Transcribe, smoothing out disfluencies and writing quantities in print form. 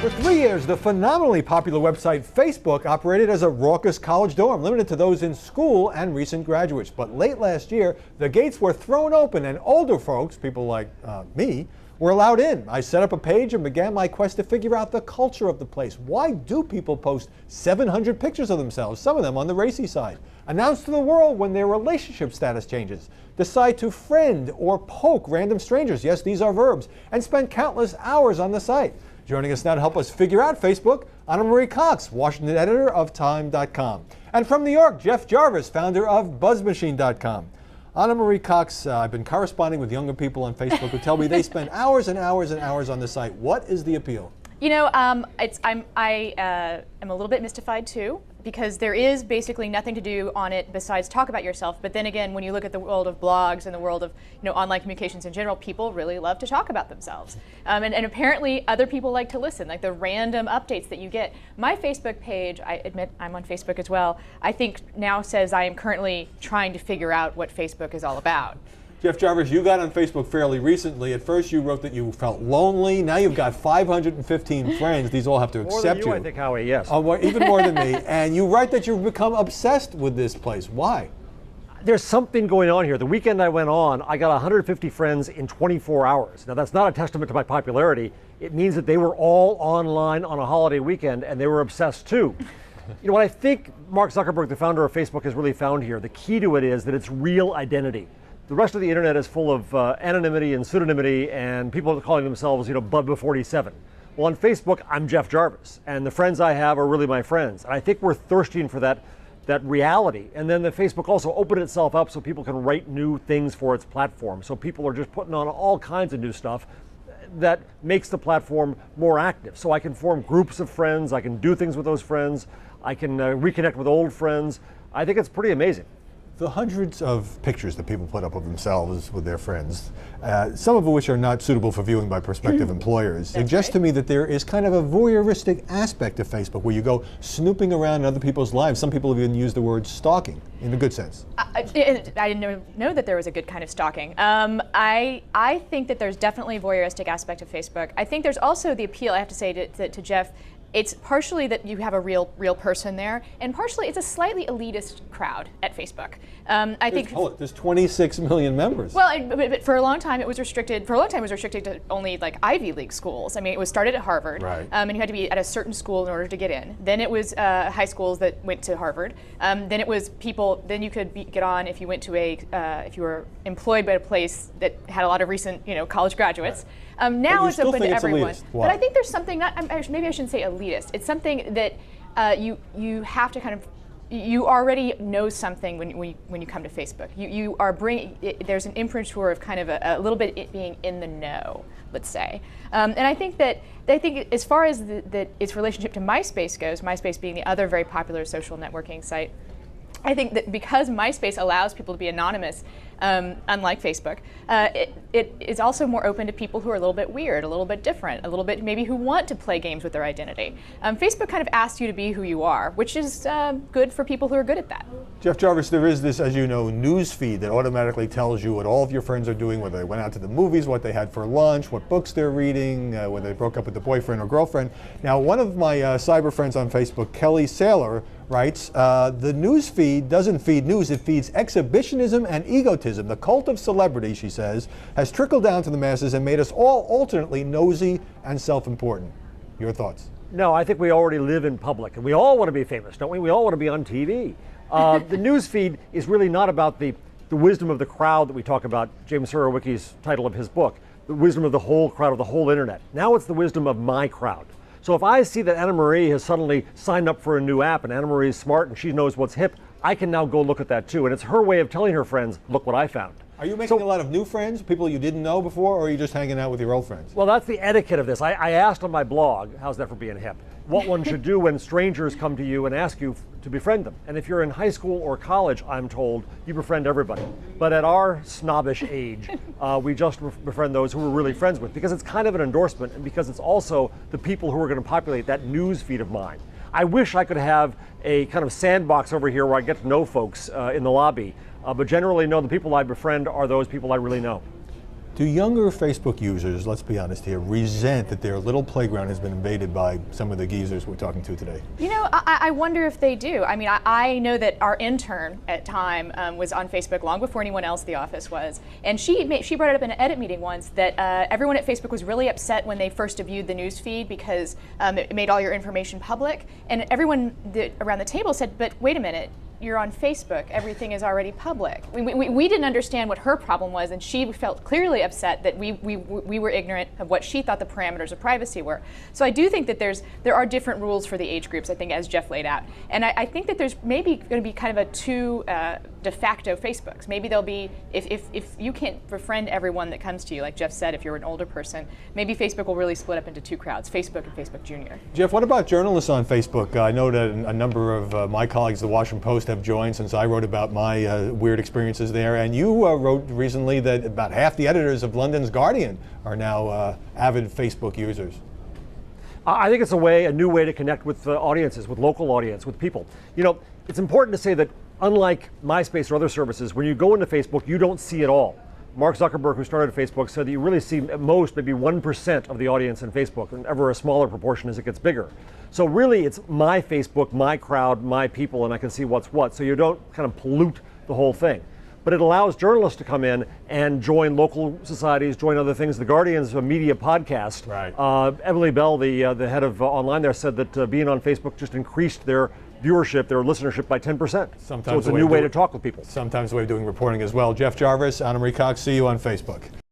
For 3 years, the phenomenally popular website Facebook operated as a raucous college dorm, limited to those in school and recent graduates. But late last year, the gates were thrown open and older folks, people like me, were allowed in. I set up a page and began my quest to figure out the culture of the place. Why do people post 700 pictures of themselves, some of them on the racy side? Announce to the world when their relationship status changes. Decide to friend or poke random strangers, yes, these are verbs, and spend countless hours on the site. Joining us now to help us figure out Facebook, Anna Marie Cox, Washington editor of Time.com. And from New York, Jeff Jarvis, founder of BuzzMachine.com. Anna Marie Cox, I've been corresponding with younger people on Facebook who tell me they spend hours and hours and hours on the site. What is the appeal? You know, I'm a little bit mystified too, because there is basically nothing to do on it besides talk about yourself. But then again, when you look at the world of blogs and the world of online communications in general, people really love to talk about themselves. And apparently other people like to listen, like the random updates that you get. My Facebook page, I admit I'm on Facebook as well, I think now says I am currently trying to figure out what Facebook is all about. Jeff Jarvis, you got on Facebook fairly recently. At first you wrote that you felt lonely. Now you've got 515 friends. These all have to accept you. More than you, I think, Howie, yes. Even more than me. And you write that you've become obsessed with this place. Why? There's something going on here. The weekend I went on, I got 150 friends in 24 hours. Now, that's not a testament to my popularity. It means that they were all online on a holiday weekend, and they were obsessed too. What I think Mark Zuckerberg, the founder of Facebook, has really found here, the key to it is that it's real identity. The rest of the internet is full of anonymity and pseudonymity and people calling themselves, Bubba47. Well, on Facebook, I'm Jeff Jarvis, and the friends I have are really my friends. And I think we're thirsting for that reality. And then the Facebook also opened itself up so people can write new things for its platform. So people are just putting on all kinds of new stuff that makes the platform more active. So I can form groups of friends, I can do things with those friends, I can reconnect with old friends. I think it's pretty amazing. The hundreds of pictures that people put up of themselves with their friends, some of which are not suitable for viewing by prospective employers, suggest to me that there is kind of a voyeuristic aspect of Facebook where you go snooping around in other people's lives. Some people have even used the word stalking in a good sense. I didn't know that there was a good kind of stalking. I think that there's definitely a voyeuristic aspect of Facebook. I think there's also the appeal, I have to say to Jeff, it's partially that you have a real person there, and partially it's a slightly elitist crowd at Facebook. I think there's 26 million members. Well, but for a long time it was restricted. For a long time it was restricted to only like Ivy League schools. I mean, it was started at Harvard, right. And you had to be at a certain school in order to get in. Then it was high schools that went to Harvard. Then it was people. Then you could get on if you went to if you were employed by a place that had a lot of recent college graduates. Right. Now it's open to everyone. But I think there's something, maybe I shouldn't say elitist. It's something that you have to kind of, you already know something when you come to Facebook. You are there's an imprimatur of kind of a little bit it being in the know, let's say. And I think as far as its relationship to MySpace goes, MySpace being the other very popular social networking site, I think that because MySpace allows people to be anonymous, unlike Facebook, it is also more open to people who are a little bit weird, a little bit different, a little bit maybe who want to play games with their identity. Facebook kind of asks you to be who you are, which is good for people who are good at that. Jeff Jarvis, there is this, as you know, news feed that automatically tells you what all of your friends are doing, whether they went out to the movies, what they had for lunch, what books they're reading, whether they broke up with the boyfriend or girlfriend. Now, one of my cyber friends on Facebook, Kelly Saylor, writes, the news feed doesn't feed news, it feeds exhibitionism and egotism. The cult of celebrity, she says, has trickled down to the masses and made us all alternately nosy and self-important. Your thoughts? No, I think we already live in public, and we all want to be famous, don't we? We all want to be on TV. The news feed is really not about the wisdom of the crowd that we talk about, James Surowiecki's title of his book, the wisdom of the whole crowd, of the whole internet. Now it's the wisdom of my crowd. So if I see that Anna Marie has suddenly signed up for a new app and Anna Marie is smart and she knows what's hip, I can now go look at that too. And it's her way of telling her friends, look what I found. Are you making a lot of new friends, people you didn't know before, or are you just hanging out with your old friends? Well, that's the etiquette of this. I asked on my blog, how's that for being hip, what one should do when strangers come to you and ask you to befriend them. And if you're in high school or college, I'm told, you befriend everybody. But at our snobbish age, we just befriend those who we're really friends with, because it's kind of an endorsement and because it's also the people who are going to populate that news feed of mine. I wish I could have a kind of sandbox over here where I get to know folks in the lobby. But generally, no, the people I befriend are those people I really know. Do younger Facebook users, let's be honest here, resent that their little playground has been invaded by some of the geezers we're talking to today? You know, I wonder if they do. I mean, I know that our intern at Time was on Facebook long before anyone else at the office was, and she brought it up in an edit meeting once that everyone at Facebook was really upset when they first viewed the news feed because it made all your information public, and everyone around the table said, but wait a minute, you're on Facebook, everything is already public. We didn't understand what her problem was, and she felt clearly upset that we were ignorant of what she thought the parameters of privacy were. So I do think that there are different rules for the age groups, I think, as Jeff laid out. And I think that there's maybe going to be kind of a two de facto Facebooks. Maybe there'll be, if you can't befriend everyone that comes to you, like Jeff said, if you're an older person, maybe Facebook will really split up into two crowds, Facebook and Facebook Junior. Jeff, what about journalists on Facebook? I know that a number of my colleagues, the Washington Post, have joined since I wrote about my weird experiences there. And you wrote recently that about half the editors of London's Guardian are now avid Facebook users. I think it's a new way to connect with audiences, with local audience, with people. You know, it's important to say that unlike MySpace or other services, when you go into Facebook, you don't see it all. Mark Zuckerberg, who started Facebook, said that you really see at most maybe 1% of the audience in Facebook, and ever a smaller proportion as it gets bigger. So really, it's my Facebook, my crowd, my people, and I can see what's what. So you don't kind of pollute the whole thing. But it allows journalists to come in and join local societies, join other things. The Guardian's a media podcast. Right. Emily Bell, the head of online there, said that being on Facebook just increased their viewership, their listenership by 10%. So it's a new way to talk with people. Sometimes a way of doing reporting as well. Jeff Jarvis, Anna Marie Cox, see you on Facebook.